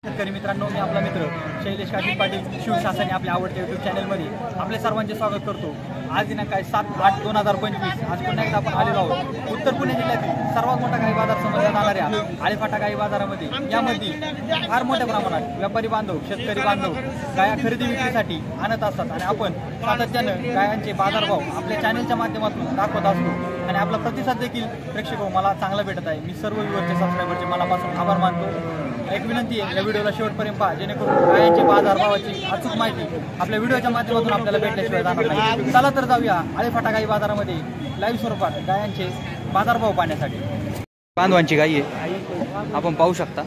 शेतकरी मित्रांनो, मी आपला मित्र शैलेश काशीद पाटील शिवशासने आपल्या आवडत्या यूट्यूब चॅनलमध्ये आपले सर्वांचे स्वागत करतो। आज दिनांक आहे 7/8/2025। आज पुन्हा एकदा आपण आलेलो आहोत उत्तर पुणे जिल्ह्यातील सर्वात मोठा गाई बाजार समजल्या जाणाऱ्या आळेफाटा गाई बाजारामध्ये। यामध्ये फार मोठ्या प्रमाणात व्यापारी बांधव, शेतकरी बांधव गाया खरेदी विक्रीसाठी आणत असतात आणि आपण सातत्यानं गायांचे बाजारभाव आपल्या चॅनलच्या माध्यमातून दाखवत असतो आणि आपला प्रतिसाद देखील प्रेक्षक मला चांगला भेटत आहे। मी सर्व व्ह्यूअरचे, सबस्क्रायबरचे मनापासून आभार मानतो। एक विनंती आहे, या व्हिडिओला शेवटपर्यंत पहा जेणेकरून गायांच्या बाजारभावाची अचूक माहिती आपल्या व्हिडिओच्या माध्यमातून आपल्याला भेटल्याशिवाय जाणार नाही। चला तर जाऊया आळेफाटा गाई बाजारामध्ये लाईव्ह स्वरूपात गायांचे बाजारभाव पाहण्यासाठी। बांधवांची गाई आहे, आपण पाहू शकता।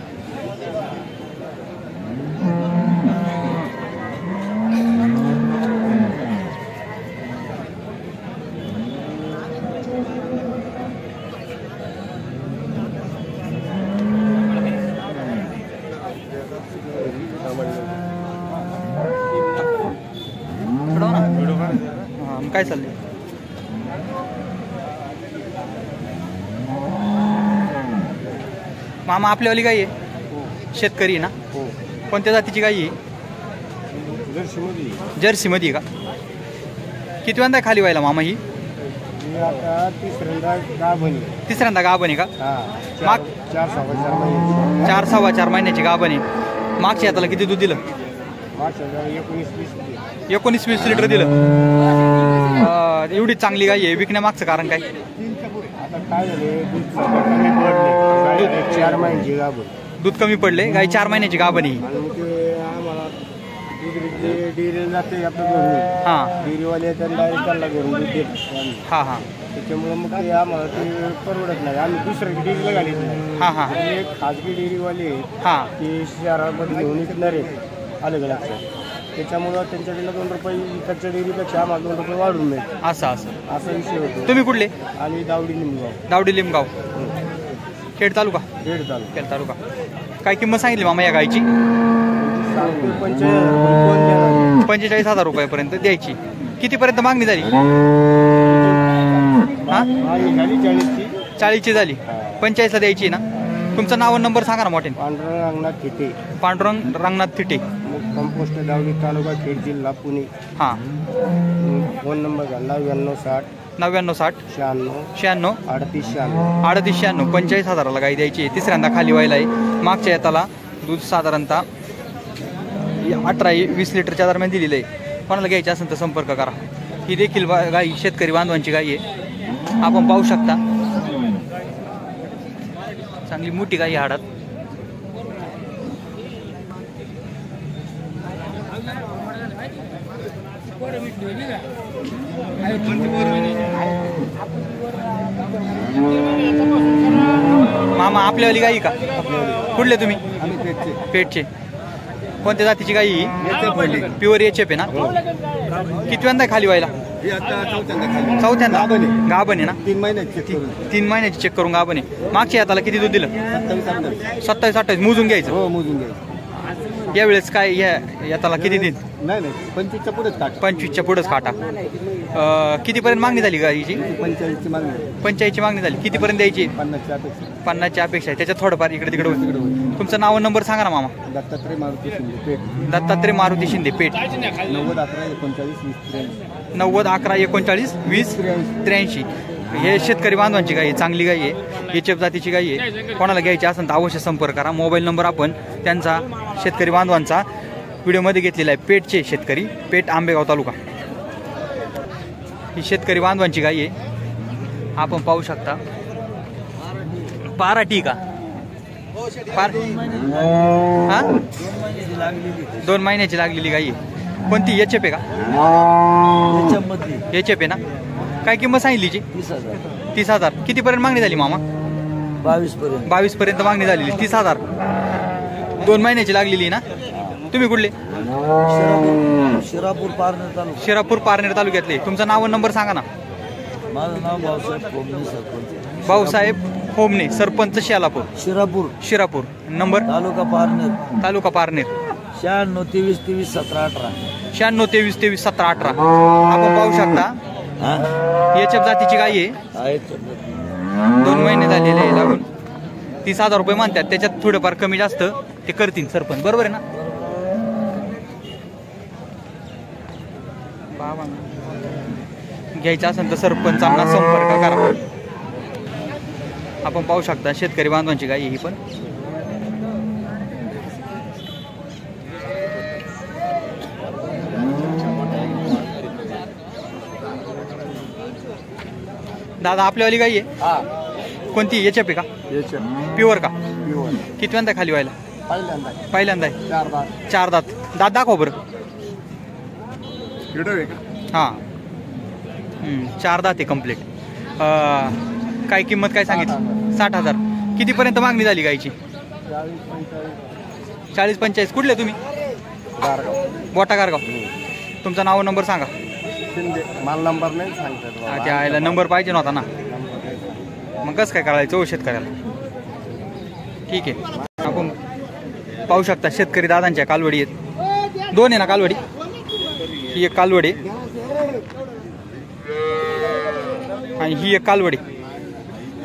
काय चाललंय मामा? आपल्यावाली गाई आहे, शेतकरी ना? कोणत्या जातीची गाई आहे? जर्सी मध्ये का? किती वेळा खाली व्हायला मामा ही? तिसऱ्यांदा गाभण आहे का? 4.25 महिन्याची गाभण आहे। मागच्या हाताला किती दूध दिलं? 19-20 लिटर दिलं। एवढी चांगली गाई आहे, विकण्यामागचं कारण काय? दूध कमी पडले, गाई 4 महिन्याची गाभण आहे। हा हा, त्याच्यामुळे मग ते आम्हाला ते परवडत नाही। आम्ही दुसऱ्या डेअरीला घालीत नाही। हा हा, एक खाजगी डेअरीवाले हा ते शहरामध्ये घेऊन विकणार आहेत अलग अलग, त्याच्यामुळं त्यांच्याकडे 2 रुपये इकडच्या डेअरीपेक्षा आम्हाला 2 रुपये वाढून मिळते। असा विषय होतो। तुम्ही कुठले? आणि दावडी लिंबगाव। दावडी लिंबगाव, खेड तालुका? खेड तालुका। काय किंमत सांगितली मामा या गायची? 45,000 रुपयापर्यंत द्यायची। कितीपर्यंत मागणी झाली? 40ची झाली, 45ला द्यायची ना? तुमचं नाव नंबर सांगा ना मोठे? पांडुरंग रंगनाथ थिटे, कंपोस्ट दावडी तालुका खेड जिल्हा पुणे। हां, फोन नंबर 9960 96 38 96 45,000ला गाई द्यायची। तिसऱ्यांदा खाली व्हायला आहे। मागच्या येताला दूध साधारणतः 18-20 लिटरच्या दरम्यान दिलेलं आहे। कोणाला घ्यायची असेल तर संपर्क करा। ही देखील गाई शेतकरी बांधवांची गाई आहे, आपण पाहू शकता। चांगली मोठी गाई हाडात। मामा आपल्यावाली गाई का? कुठले तुम्ही? पेठचे। कोणत्या जातीची गाई? प्युअर एचएफ आहे ना? किती वेळा खाली व्हायला? चौथ्यांदा गाभण आहे ना? 3 महिन्याची चेक करून गाभण आहे। मागच्या हाताला किती दूध दिलं? 27-28 मोजून घ्यायचं। हो, मोजून घ्यायचं। यावेळेस काय याताला किती दिन? नाही 25च्या पुढेच काटा। 25च्या पुढेच काटा। कितीपर्यंत मागणी झाली गाईची? 45ची मागणी झाली। कितीपर्यंत द्यायची? 50ची अपेक्षा आहे। त्याच्यात थोडंफार इकडे तिकडे होईल। तुमचं नाव नंबर सांगा ना मामा? दत्तात्रय मारुती शिंदे पेठ। 90-11-39-20-83 हे शेतकरी बांधवांची गाई आहे, चांगली गाई आहे, एचएफ जातीची गाई आहे। कोणाला घ्यायची असेल तर अवश्य संपर्क करा। मोबाईल नंबर आपण त्यांचा शेतकरी बांधवांचा व्हिडिओमध्ये घेतलेला आहे। पेठचे शेतकरी, पेठ आंबेगाव तालुका। ही शेतकरी बांधवांची गाई आहे, आपण पाहू शकता। पाराठी का? हा, 2 महिन्याची लागलेली गाई आहे। कोणती? एचएफ आहे का? एचएफ आहे ना? काय किंमत सांगितली? 30,000। कितीपर्यंत मागणी झाली मामा? 22 पर्यंत मागणी झालेली। 30,000 2 महिन्याची लागलेली ना? तुम्ही कुठले? शिरापूर पारनेर तालुक्यातले। तुमचं नाव नंबर सांगा ना? माझं नाव भाऊसाहेब होमने, सरपंच शेलापूर, शिरापूर। नंबर? तालुका पारनेर। 96-23-23-17-18 96-23-23-17-18 आपण पाहू शकता। एचएफ जातीची गाय आहे, 2 महिने झालेले लागून 30,000 रुपये म्हणतात, त्याच्यात थोडंफार कमी जास्त ते करतील सरपंच, बरोबर आहे ना? बाबा घ्यायचं असेल तर सरपंचांना संपर्क करा. आपण पाहू शकता शेतकरी बांधवांची गाय ही पण. दादा आपल्यावाली गाई आहे कोणती? एच एफ आहे का? प्युअर का? कितव्यांदा खाली व्हायला? पहिल्यांदा आहे. 4 दात. दात दाखव बरं. हां 4 दात आहे कम्प्लीट. काय किंमत काय सांगितली? 60,000. कितीपर्यंत मागणी झाली गायची? 40-45. कुठले तुम्ही? बोटा कारगाव. तुमचं नाव नंबर सांगा. मला नंबर नाही सांगतात. त्या आयला नंबर पाहिजे नव्हता ना, मग कसं काय करायचं शेतकऱ्याला? ठीक आहे. आपण पाहू शकता शेतकरी दादांच्या कालवडी आहेत. 2 आहे ना कालवडी? ही एक कालवडी आणि ही एक कालवडी.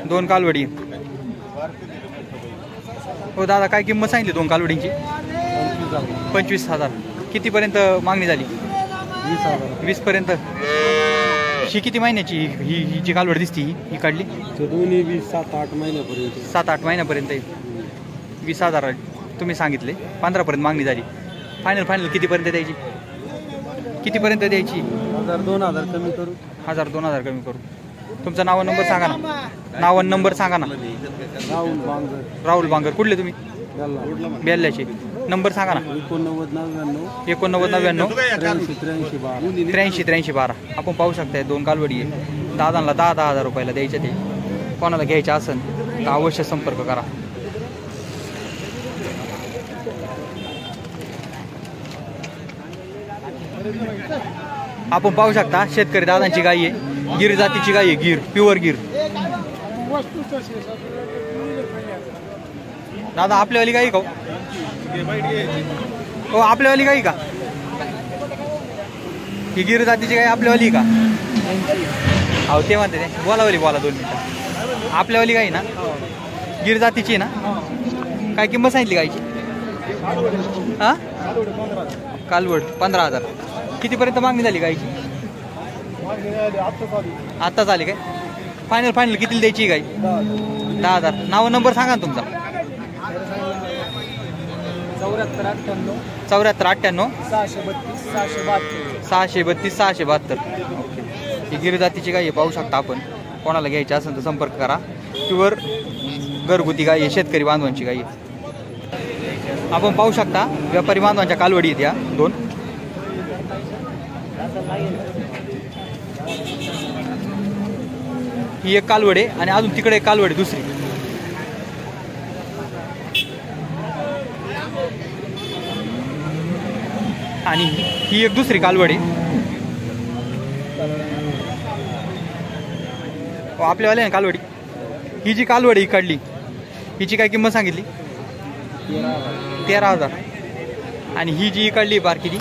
2 कालवडी. हो दादा काय किंमत सांगितली 2 कालवडींची? 25,000. कितीपर्यंत मागणी झाली? 20 पर्यंत. ही किती महिन्याची ही जी कालवड दिसती ही काढली? दोन्ही 7-8 महिन्यापर्यंत. 7-8 महिन्यापर्यंत. 20,000 तुम्ही सांगितले. 15 पर्यंत मागणी झाली. फायनल कितीपर्यंत द्यायची? कितीपर्यंत द्यायची? 1,000-2,000 कमी करू. 1,000-2,000 कमी करू. तुमचा नाव नंबर सांगा ना. नाव आणि नंबर सांगा ना. राहुल बांगर. कुठले तुम्ही? बेल्ल्याचे. नंबर सांगा ना. 8999 83-12. आपण पाहू शकता 2 कालवडी आहे. दादांना 10,000 रुपयाला द्यायचे. ते कोणाला घ्यायचं असेल तर अवश्य संपर्क करा. आपण पाहू शकता शेतकरी दादांची गाय आहे. गिर जातीची गाय आहे. गिर प्युअर गिर. दादा आपल्यावाली गाई का? हो आपल्यावाली गाई का? ही गिर जातीची गाय आपल्यावाली का? हो ते म्हणते ते. बोला 2 मिनिटं. आपल्यावाली गाई ना? गिर जातीची ना? काय किंमत सांगितली गायची? हां कालवड 15,000. कितीपर्यंत मागणी झाली गायची? आत्ताच आली काय? फायनल किती द्यायची गाय? 10,000. नाव नंबर सांगा ना तुमचा. 74-98 632-672. ओके. ही गिर जातीची गाय पाहू शकता आपण. कोणाला घ्यायची असेल तर संपर्क करा. प्युअर घरगुती गाय आहे. शेतकरी बांधवांची गाय आहे. आपण पाहू शकता व्यापारी बांधवांच्या कालवडी आहेत या 2. ही एक कालवड आहे आणि अजून तिकडे एक कालवड आहे दुसरी. आणि ही एक दुसरी कालवड आहे. आपल्यावाले ना कालवडी. ही जी कालवड ही काढली हिची काय किंमत सांगितली? 13,000. आणि ही जी काढली बारकी ती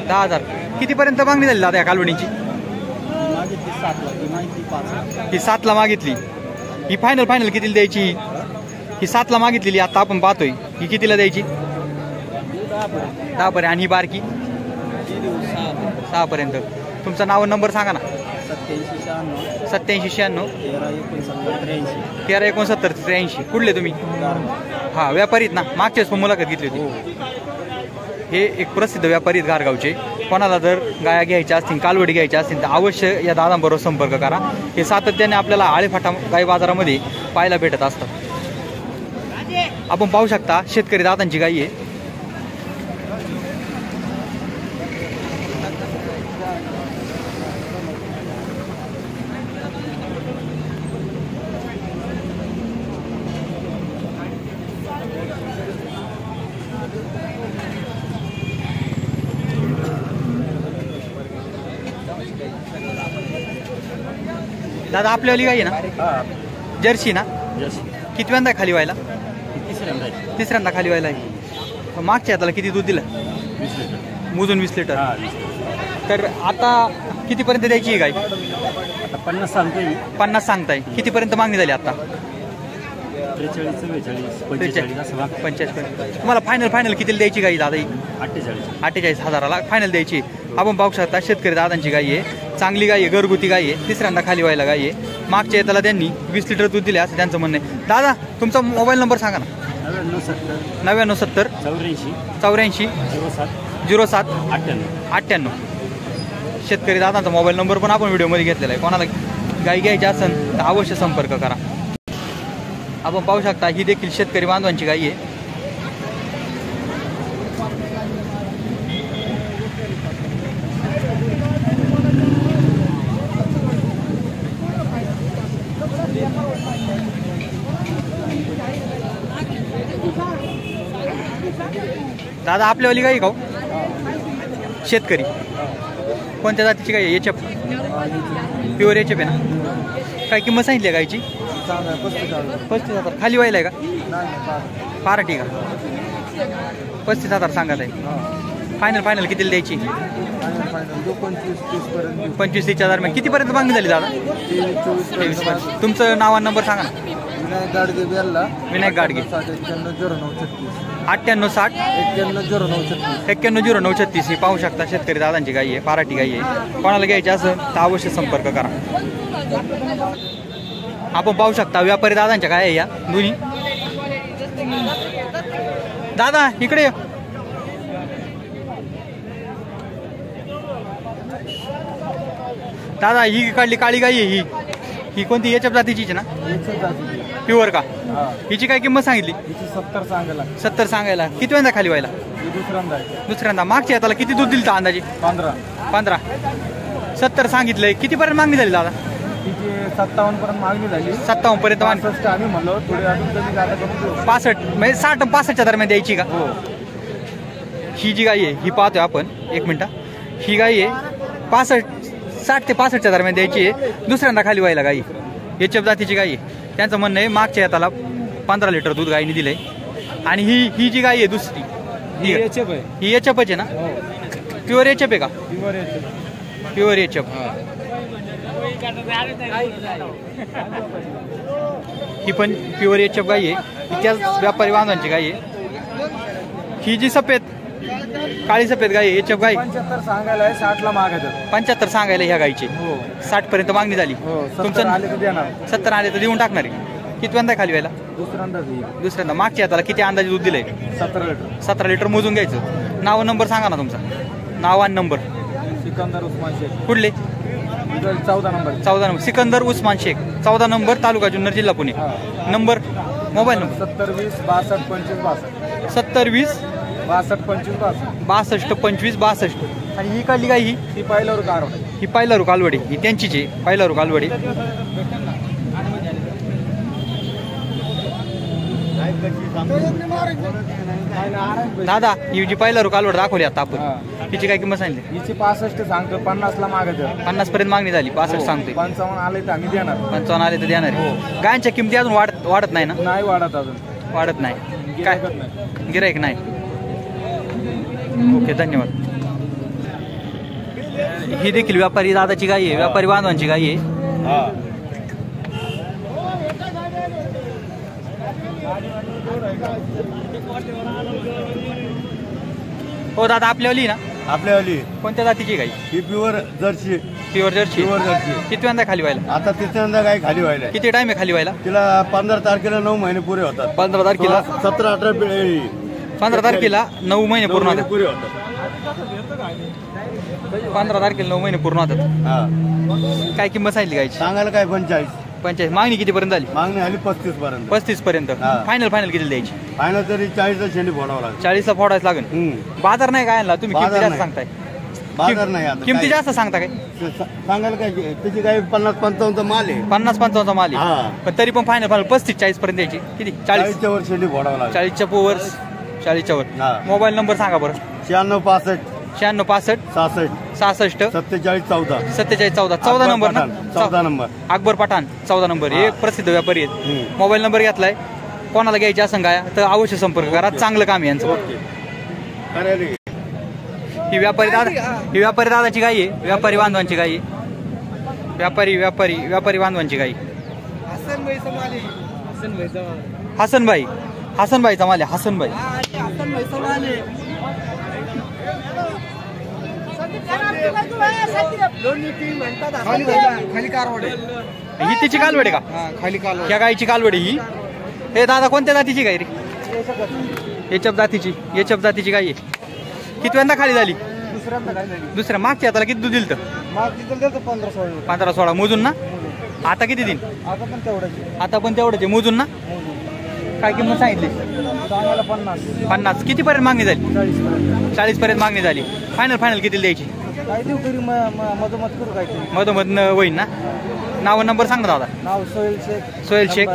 10,000. कितीपर्यंत मागणी झाली दादा या कालवडीची? ही 7ला मागितली. ही फायनल कितीला द्यायची? ही 7ला मागितलेली. आता आपण पाहतोय ही कितीला द्यायची? 10 पर्यंत. आणि ही बारकी 6 पर्यंत. तुमचं नाव नंबर सांगा ना. 87-96 1369-83. कुठले तुम्ही? हा व्यापारीत ना? मागच्याच पण मुलाखत घेतली होती. हे एक प्रसिद्ध व्यापारी आहेत गारगावचे. कोणाला जर गाया घ्यायच्या असतील कालवडी घ्यायच्या असतील तर अवश्य या दादांबरोबर संपर्क करा. हे सातत्याने आपल्याला आळेफाटा गाई बाजारामध्ये पाहायला भेटत असतात. आपण पाहू शकता शेतकरी दादांची गाई आहे. दादा आपल्यावाली गाई आहे ना? जर्सी ना? कितव्यांदा खाली व्हायला? तिसऱ्यांदा खाली व्हायला आहे. मागच्या हाताला किती दूध दिलं? 20 लिटर. मोजून 20 लिटर. तर आता कितीपर्यंत द्यायची ही गाई? 50 सांगतोय. 50 सांगताय. कितीपर्यंत मागणी झाली आता? 43, 44, 45 असं मागतात. 45. तुम्हाला फायनल कितीला द्यायची गाई दादा ही? 48,000ला फायनल द्यायची. आपण पाहू शकता शेतकरी दादांची गाई आहे, चांगली गाई आहे, घरगुती गाई आहे, तिसऱ्यांदा खाली व्हायला गाई आहे. मागच्या येताला त्यांनी 20 लिटर दूध दिले असं त्यांचं म्हणणं आहे. दादा तुमचा मोबाईल नंबर सांगा ना. 9970 84 07 98. शेतकरी दादांचा मोबाईल नंबर पण आपण व्हिडिओमध्ये घेतलेला आहे. कोणाला गाई घ्यायची असेल तर अवश्य संपर्क करा. आपण पाहू शकता ही देखील शेतकरी बांधवांची गाई आहे. दादा आपल्यावाली गाई का शेतकरी कोणत्या जातीची गाई आहे? एचएफ प्युअर एचएफ आहे ना? काय किंमत सांगितली आहे गायची? 35,000 खाली व्हायला आहे का? पार्टी का? 35,000 सांगत आहे. फायनल कितीला द्यायची? 25-30 दरम्यान. कितीपर्यंत मागणी झाली दादा? 23. तुमचं नाव आणि नंबर सांगा ना. विनायक गाडगे 9860 910936. ही पाहू शकता शेतकरी दादांची गाई आहे, पाराठी गाई आहे. कोणाला घ्यायची असेल तर अवश्य संपर्क करा. आपण पाहू शकता व्यापारी दादांच्या गाय आहे या दोन्ही. दादा इकडे दादा ही काढली काळी गाई आहे ही कोणती याच्या जातीचीच ना? प्युअर का? हिची काय किंमत सांगितली? 70 सांगायला. किती वेळा खाली व्हायला? दुसऱ्यांदा. मागच्या येताला किती दूध दिलं अंदाजे? 15. 70 सांगितलंय. कितीपर्यंत मागणी झाली दादा? 57 पर्यंत मागणी झाली. 57 पर्यंत मागणी. 65 आम्ही म्हणलो थोडी अजून कमी झालं करून 65 म्हणजे 60-65च्या दरम्यान द्यायची का? ही जी गाई आहे ही पाहतोय आपण. एक मिनिट. ही गाई आहे 60 ते 65च्या दरम्यान द्यायची आहे. दुसऱ्यांदा खाली व्हायला गाई. एचएफ जातीची गाई आहे. त्यांचं म्हणणं आहे मागच्या येताला 15 लिटर दूध गाईने दिलंय. आणि ही जी गाई आहे दुसरी ही एचएफ आहे ना? प्युअर एचएफ आहे का? Pure HF. ही पण प्युअर एचएफ गाई आहे. ही त्याच व्यापारी बांधवांची गाई आहे. ही जी काळी सफेद गाई आहे एचएफ गाई 75 सांगायला 60ला मागायचं. 75 सांगायला ह्या गाईची. 60 पर्यंत मागणी झाली. तुमचं आले तर देणार. 70 आले तर देऊन टाकणार आहे. किती वेळा खाली व्हायला? दुसऱ्यांदा. मागच्या हाताला किती अंदाजे दूध दिलंय? 17 लिटर मोजून घ्यायचं. नाव नंबर सांगा ना तुमचा. नाव आणि नंबर. सिकंदर उस्मान शेख. कुठले? 14 नंबर. सिकंदर उस्मान शेख 14 नंबर तालुका जुन्नर जिल्हा पुणे. Number mobile number 70 20 62 62. आणि ही काढली काय? ही पहिल्यावर कारवाई. ही पायलारू कालवडी. ही त्यांचीच आहे पायलारू कालवडी. दादा ही जी पायलारू कालवड दाखवली आता आपण हिची काय किंमत सांगितली? हिची 65 सांगतो. 50ला मागायचं. 50 पर्यंत मागणी झाली. 65 सांगतोय. 55 आले तर आम्ही देणार. 55 आले तर देणार आहे. गायांच्या किमती अजून वाढत नाही ना? नाही वाढत अजून. वाढत नाही. काय गिराईक नाही? ओके धन्यवाद. ही देखील व्यापारी दादाची गाई आहे, व्यापारी बांधवांची गाई आहे. हो दादा आपल्यावाली ना? आपल्यावाली कोणत्या जातीची गाई? ही प्युअर जर्सी. Pure Jersey. किती वेळा खाली व्हायला? आता तिसऱ्यांदा गाय खाली व्हायला. किती टाइम आहे खाली व्हायला? तिला 15 तारखेला 9 महिने पुरे होतात. 15 तारखेला 15 तारखेला 9 महिने पूर्ण होतात. 15 तारखेला 9 महिने पूर्ण होतात. काय किंमत सांगितली गायची? सांगायला काय 45. मागणी किती पर्यंत झाली? मागणी आली 35 पर्यंत. 35 पर्यंत. फायनल किती द्यायची? फायनल तरी 40ला शेंडी फोडावं लागेल. 40ला फोडायच लागेल. बाजार नाही काय आणला तुम्ही? किमती जास्त सांगताय. बाजार नाही आता. किमती जास्त सांगता काय? सांगायला काय त्याची काय 50-55 माल आहे. 50-55 माल आहे. पण तरी पण फायनल 35-40 पर्यंत द्यायची. किती? 40च्या वर शेंडी फोडावं लागेल. 40च्या वर 40च्या वर. मोबाईल नंबर सांगा बरं. 96 65 65 66 47 14 47 14. 14 नंबर ना? 14 नंबर. अकबर पठाण 14 नंबर. हे प्रसिद्ध व्यापारी आहेत. मोबाईल नंबर घेतलाय. कोणाला घ्यायची असं काय तर अवश्य संपर्क करा. चांगलं काम आहे यांचं. ही व्यापारी दादाची गाई आहे, व्यापारी बांधवांची गाई आहे. व्यापारी बांधवांची गाई. हसनभाई हसनभाईचा माल आहे हसनभाई. ही तिची कालवड आहे का? खाली काल ह्या गायची कालवड आहे ही. हे दादा कोणत्या जातीची गाय रे? एचप जातीची. एचप जातीची गाय आहे. कितव्यांदा खाली झाली? दुसऱ्या. मागच्या हाताला किती दूध दिलं तर? 15-16 मोजून ना. आता किती दिन? आता पण तेवढंच मोजून ना. काय किंमत सांगितली? 50. कितीपर्यंत मागणी झाली? 40 पर्यंत मागणी झाली. फायनल किती द्यायची? मधोमध होईन ना. नाव नंबर सांग ना दादा. नाव सोहेल शेख.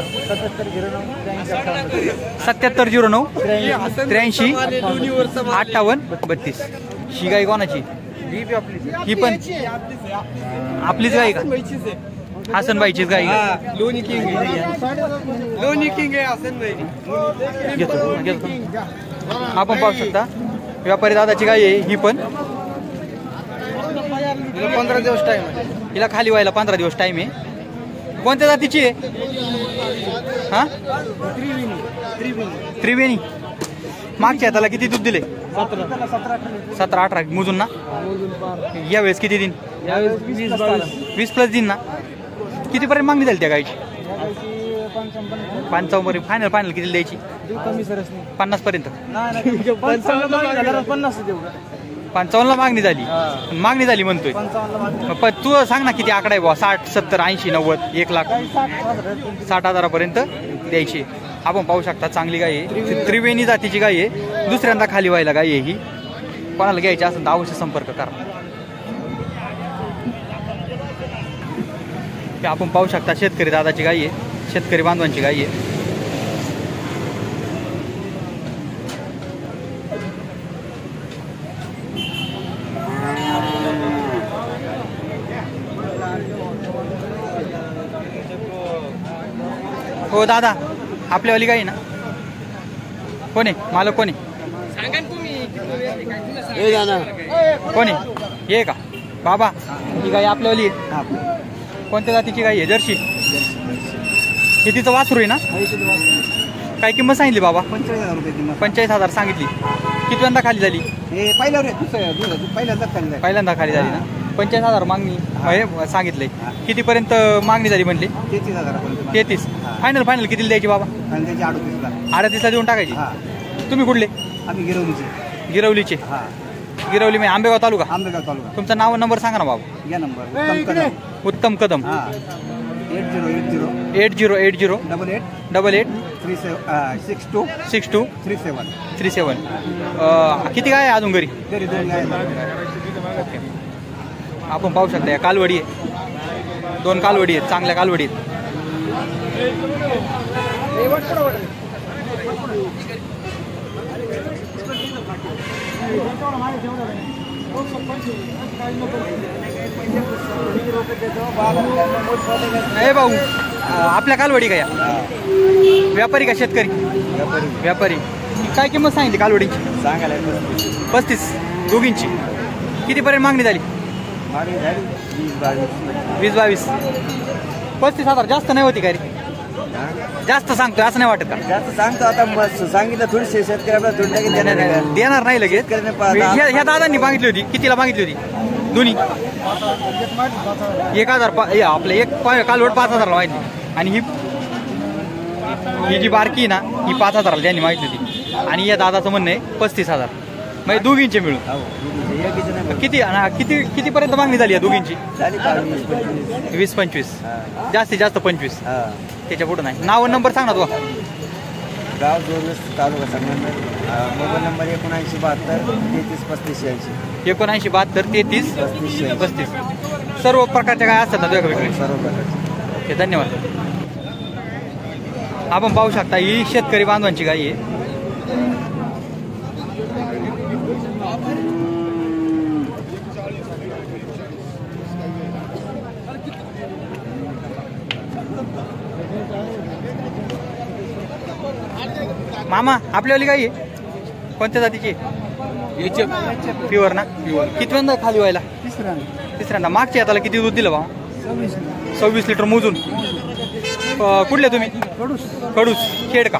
7709 83 58 32. ही गाय कोणाची? ही पण आपलीच गाय का? हसनबाईचीच गाय. लोणी किंग आहे हसनबाई. घेतो. आपण पाहू शकता व्यापारी दादाची गाय आहे ही पण. 15 दिवस टाइम आहे. हिला खाली व्हायला 15 दिवस टाइम आहे. कोणत्या जातीची आहे? हा त्रिवेणी. मागच्या हाताला किती दूध दिले? 17-18 मोजून ना. यावेळेस किती दिन? 20+ दिन ना. कितीपर्यंत मागणी झाली त्या गायची? 55 पर्यंत. फायनल किती द्यायची? 50 पर्यंत. 55ला मागणी झाली. मागणी झाली म्हणतोय. पण तू सांग ना किती आकडा आहे बा? 60 70 80 90 1 लाख 60,000 पर्यंत द्यायची. आपण पाहू शकता चांगली गाय आहे. त्रिवेणी जातीची गाय आहे. दुसऱ्यांदा खाली व्हायला गाय आहे ही. कोणाला घ्यायची असेल तर अवश्य संपर्क करा. आपण पाहू शकता शेतकरी दादाची गाय आहे. शेतकरी बांधवांची गाय आहे. हो दादा आपल्यावाली गाय ना. कोण आहे मालक? कोण आहे? कोण आहे? हे का बाबा? ही गाय आपल्यावाली आहे. कोणत्या जातीची गाय आहे? जर्सी. हे तिचं वासरू आहे ना. काय किंमत सांगितली बाबा? 45,000 रुपये किंमत. 45,000 सांगितली. कितव्यांदा खाली झाली? पहिल्यांदा खाली झाली ना. 45,000 मागणी सांगितलंय. कितीपर्यंत मागणी झाली म्हणली? 33. फायनल किती द्यायची बाबा? 38ला देऊन टाकायची. तुम्ही कुठले? आम्ही गिरवलीचे. गिरवली मी आंबेगाव तालुका. तुमचं नाव नंबर सांगा ना बाबा. या नंबर उत्तम कदम. 8080 88 62 37. किती काय आहे अजून घरी? आपण पाहू शकता या कालवडी आहे. 2 कालवडी आहेत. चांगल्या कालवडी आहेत. हे भाऊ आपल्या कालवडी का या? व्यापारी का शेतकरी? व्यापारी. काय किंमत सांगितली कालवडीची? 35 दोघींची. कितीपर्यंत मागणी झाली? 20-22. 35,000 जास्त नाही होती काय रे? जास्त सांगतोय असं नाही वाटत का? जास्त सांगतो आता सांगितलं थोडीशी शेतकऱ्याला देणार नाही लगेच. ह्या दादांनी मागितली होती. कितीला मागितली होती? दोन्ही 1,000. आपलं एक कालवड 5,000ला माहिती. आणि ही जी बारकी ना ही 5,000ला त्यांनी मागितली होती. आणि या दादाचं म्हणणं आहे 35,000 म्हणजे दोघींचे मिळून. कितीपर्यंत मागणी झाली या दोघींची? 20-25. जास्तीत जास्त 25. त्याच्या पुढे नाही. नाव नंबर सांग ना तू. गाव जोरस तालुका संगमनेर. Mobile number 7972 33 35 80. 7972 33 35. सर्व प्रकारच्या काय असतात ना तुझ्याकडे? सर्व प्रकारचे. धन्यवाद. आपण पाहू शकता ही शेतकरी बांधवांची गाय आहे. मामा आपल्यावाली गाय आहे कोणत्या जातीची? प्युअर ना. कितव्यांदा खाली व्हायला? तिसऱ्यांदा. मागच्या हाताला किती दूध दिलं बा? 26 लिटर मोजून. कुठले तुम्ही? कडूस खेड का?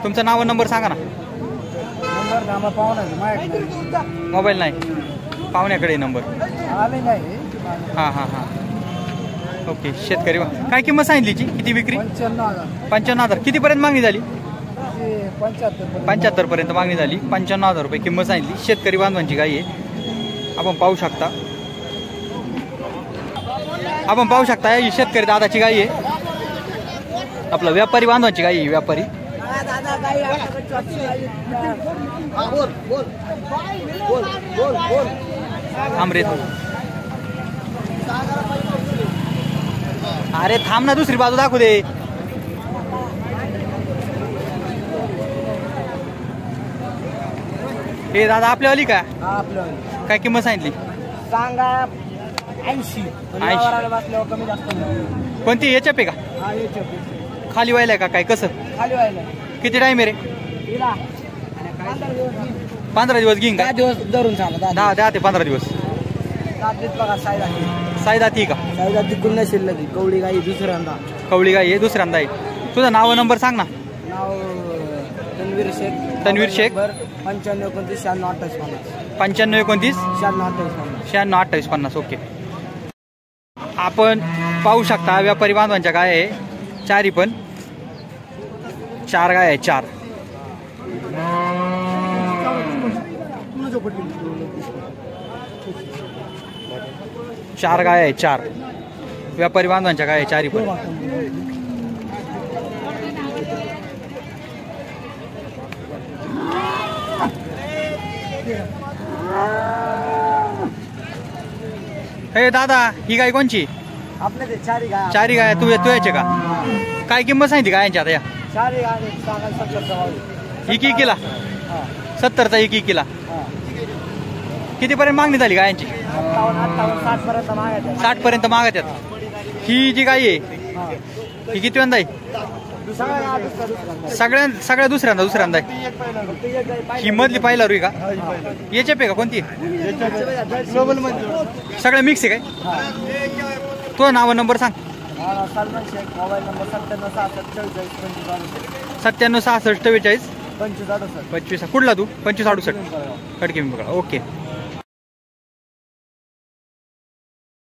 तुमचं नाव आणि नंबर सांगा ना. मोबाईल नाही, पाहुण्याकडे नंबर. हां हां हां ओके. शेतकरी काय किंमत सांगितली हिची? किती विक्री? 55,000. कितीपर्यंत मागणी झाली? 75 पर्यंत मागणी झाली. 55,000 रुपये किंमत सांगितली. शेतकरी बांधवांची गाई आहे, आपण पाहू शकता. आपण पाहू शकता ही शेतकरी दादाची गाई आहे, आपला व्यापारी बांधवांची गाई आहे. व्यापारी आमरे, अरे थांब ना, दुसरी बाजू दाखवू दे. हे दादा आपल्यावाली का? काय किंमत सांगितली? सांगा 80. कमी जास्त कोणती याच्या पे का? खाली व्हायला का काय? कसं खाली व्हायला? किती टाइम आहे रे? 15 दिवस घेईन का? दिवस धरून सांगा. 10 ते 15 दिवस. साईदाती का? साईदाती कुल्ला शिल्लक. कवळी गाई दुसऱ्यांदा. कवळी गाई आहे, दुसऱ्यांदा आहे. तुझं नाव नंबर सांग ना. नाव तन्वीर शेख. 95 29 96 58 95 29 96 28 50. ओके. आपण पाहू शकता व्यापारी बांधवांच्या गाय आहे, चारी पण 4 गाय आहे. 4 गाय आहे. 4 व्यापारी बांधवांच्या गाय आहे, चारी पण. हे दादा, ही गाय कोणची? आपल्या ते चारी गाय. चारी गाय तू याचे का? काय किंमत सांगितली गायांची आता या? चारी गाय सांगा 70. एक किला 70चा एक किला. कितीपर्यंत मागणी झाली गायांची? 58 पर्यंत मागायचं. 60 पर्यंत मागत्यात. ही जी गाय आहे ही किती वंदा आहे? सगळ्या दुसऱ्यांदा आहे. ही मधली पाहिला रुई का? याच्या पे का कोणती? सगळ्या मिक्स आहे काय? तो नाव नंबर सांग. सलमान शेख. Mobile number 97 66 44 25 68. 25. कुठला तू? 25 68 खडकी. ओके.